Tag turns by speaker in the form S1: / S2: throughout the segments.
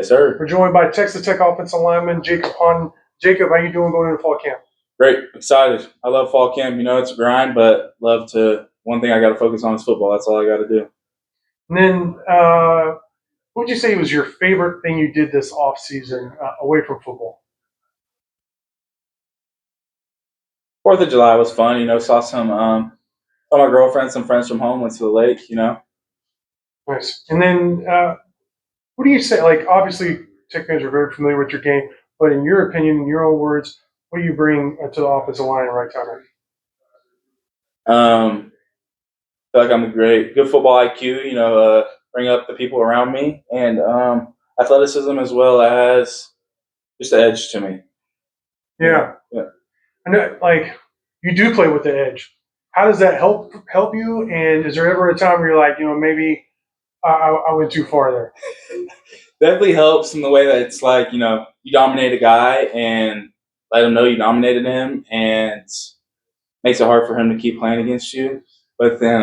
S1: Yes, sir.
S2: We're joined by Texas Tech offensive lineman Jacob Ponton. Jacob, how you doing going into fall camp?
S1: Great. Excited. I love fall camp. It's a grind, but love to. One thing I got to focus on is football. That's all I got to do.
S2: And then, what would you say was your favorite thing you did this off season away from football?
S1: 4th of July was fun. Saw my girlfriend, some friends from home, went to the lake.
S2: Nice. And then, what do you say? Like, obviously, Tech fans are very familiar with your game, but in your opinion, in your own words, what do you bring to the offensive line right time?
S1: I feel like I'm a good football IQ. Bring up the people around me, and athleticism as well as just the edge to me.
S2: Yeah. I know, like, you do play with the edge. How does that help you? And is there ever a time where you're like, maybe I went too far there?
S1: Definitely helps in the way that it's like, you dominate a guy and let him know you dominated him, and makes it hard for him to keep playing against you. But then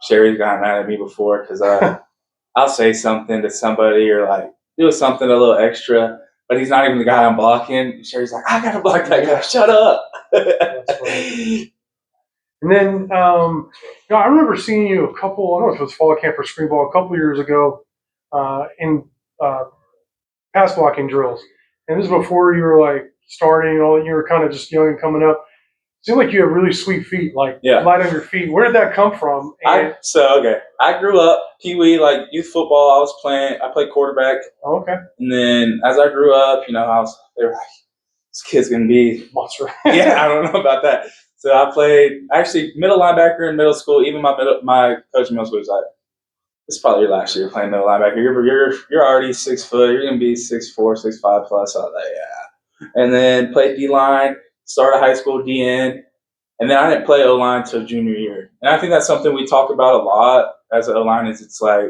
S1: Sherry's gotten mad at me before because I'll say something to somebody or like do something a little extra, but he's not even the guy I'm blocking. Sherry's like, I got to block that guy. Shut up.
S2: And then, I remember seeing you I don't know if it was fall camp or spring ball, a couple years ago in pass blocking drills. And this is before you were like starting, you were kind of just young and coming up. It seemed like you have really sweet feet, like light on your feet. Where did that come from?
S1: I grew up Pee Wee, like youth football. I played quarterback.
S2: Oh, okay.
S1: And then as I grew up, they were like, this kid's gonna be
S2: monster.
S1: Yeah, I don't know about that. So I played actually middle linebacker in middle school. Even my coach in middle school was like, "This is probably your last year playing middle linebacker. You're already 6 foot. You're gonna be 6'4", 6'5" plus." I was like, "Yeah." And then played D line. Started high school DN, and then I didn't play O line until junior year. And I think that's something we talk about a lot as an O line. Is it's like,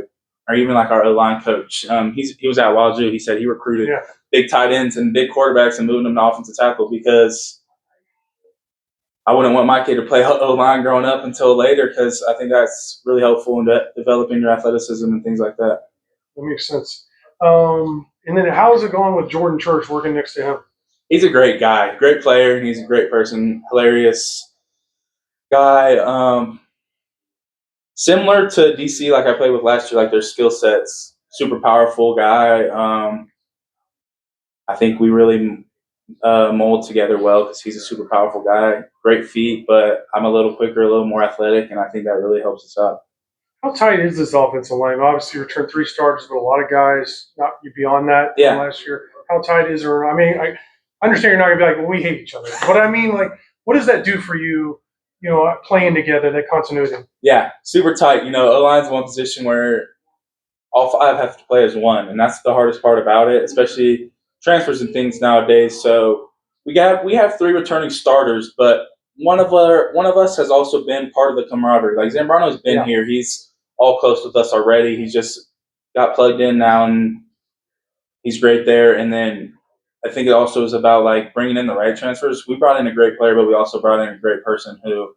S1: or even like our O line coach. He was at Wazoo. He said he recruited big tight ends and big quarterbacks and moving them to offensive tackle because I wouldn't want my kid to play O-line growing up until later, because I think that's really helpful in developing your athleticism and things like that.
S2: That makes sense. And then how is it going with Jordan Church working next to him?
S1: He's a great guy, great player, and he's a great person, hilarious guy. Similar to DC, like I played with last year, like their skill sets, super powerful guy. I think we really mold together well because he's a super powerful guy, great feet, but I'm a little quicker, a little more athletic, and I think that really helps us out.
S2: How tight is this offensive line? Obviously, you returned 3 starters, but a lot of guys not beyond that from last year. How tight is there? I mean, I understand you're not going to be like, well, we hate each other. But I mean, like, what does that do for you, playing together, that continuity?
S1: Yeah, super tight. O-line's one position where all 5 have to play as one, and that's the hardest part about it, especially transfers and things nowadays. So we have 3 returning starters, but one of us has also been part of the camaraderie. Like Zambrano's been here; he's all close with us already. He's just got plugged in now, and he's great there. And then I think it also is about like bringing in the right transfers. We brought in a great player, but we also brought in a great person who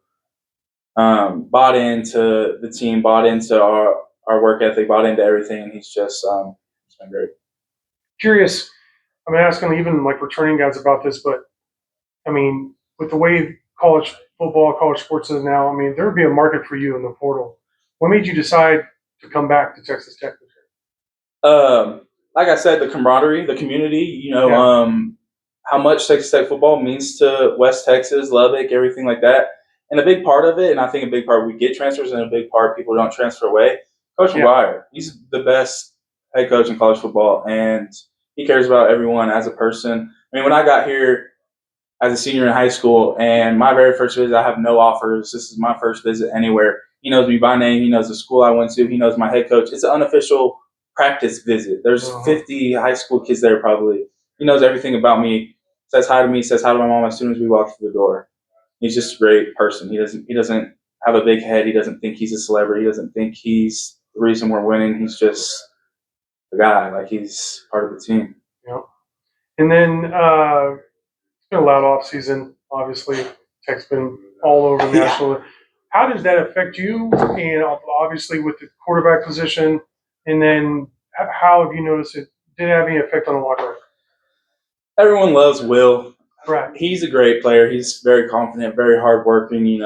S1: bought into the team, bought into our work ethic, bought into everything, and he's just it's been great.
S2: Curious, I'm asking even like returning guys about this, but I mean, with the way college football, college sports is now, I mean, there would be a market for you in the portal. What made you decide to come back to Texas Tech this
S1: year? Like I said, the camaraderie, the community, how much Texas Tech football means to West Texas, Lubbock, everything like that. And a big part of it, and I think a big part we get transfers, and a big part people don't transfer away. Coach McGuire, he's the best head coach in college football, and he cares about everyone as a person. I mean, when I got here as a senior in high school, and my very first visit, I have no offers. This is my first visit anywhere. He knows me by name. He knows the school I went to. He knows my head coach. It's an unofficial practice visit. There's 50 high school kids there probably. He knows everything about me. Says hi to me. Says hi to my mom as soon as we walk through the door. He's just a great person. He doesn't have a big head. He doesn't think he's a celebrity. He doesn't think he's the reason we're winning. He's just a guy. Like, he's part of the team.
S2: Yeah. And then it's been a loud off season. Obviously, Tech's been all over national. How does that affect you? And obviously with the quarterback position, and then how have you noticed it did it have any effect on the locker room?
S1: Everyone loves Will.
S2: Right.
S1: He's a great player. He's very confident, very hardworking.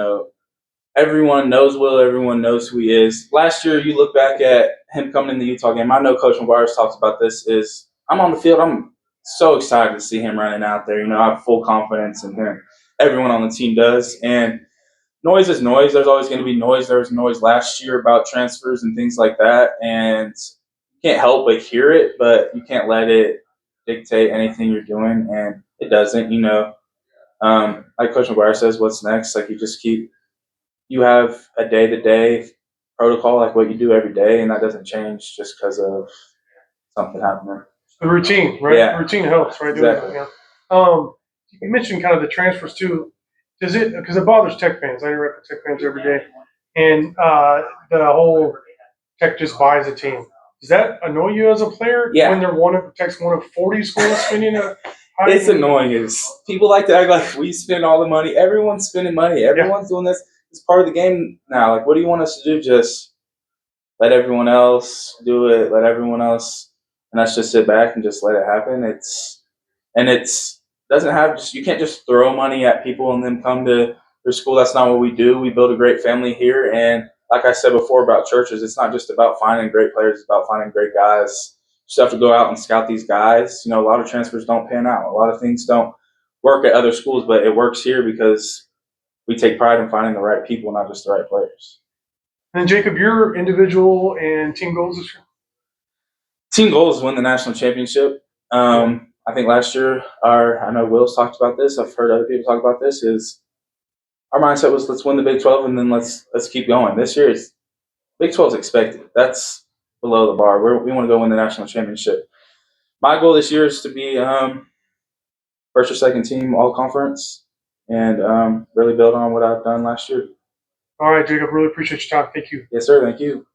S1: Everyone knows Will. Everyone knows who he is. Last year, you look back at him coming in the Utah game. I know Coach McGuire's talks about this. Is I'm on the field. I'm so excited to see him running out there. I have full confidence in him. Everyone on the team does. And noise is noise. There's always going to be noise. There was noise last year about transfers and things like that. And you can't help but hear it, but you can't let it dictate anything you're doing. And it doesn't. Like Coach McGuire says, what's next? Like you have a day-to-day protocol like what you do every day, and that doesn't change just because of something happening.
S2: The routine, right?
S1: Yeah.
S2: The routine helps, right?
S1: Exactly.
S2: You mentioned kind of the transfers too. Does it, because it bothers Tech fans? I interact with Tech fans every day, and the whole Tech just buys a team. Does that annoy you as a player
S1: Yeah.
S2: when Tech's one of 40 schools spending a?
S1: It's annoying. Is people like to act like we spend all the money. Everyone's spending money. Everyone's doing this. It's part of the game now. Like, what do you want us to do? Just let everyone else do it. Let everyone else, and let's just sit back and just let it happen. It's doesn't have just you can't just throw money at people and then come to their school. That's not what we do. We build a great family here, and like I said before about churches, it's not just about finding great players. It's about finding great guys. You just have to go out and scout these guys. A lot of transfers don't pan out. A lot of things don't work at other schools, but it works here because we take pride in finding the right people, not just the right players.
S2: And Jacob, your individual and team goals this year?
S1: Team goal is win the national championship. I think last year, I know Will's talked about this. I've heard other people talk about this. Is our mindset was let's win the Big 12 and then let's keep going. This year, Big 12 is expected. That's below the bar. We want to go win the national championship. My goal this year is to be first or second team all conference and really build on what I've done last year.
S2: All right, Jacob. Really appreciate your time. Thank you.
S1: Yes, sir. Thank you.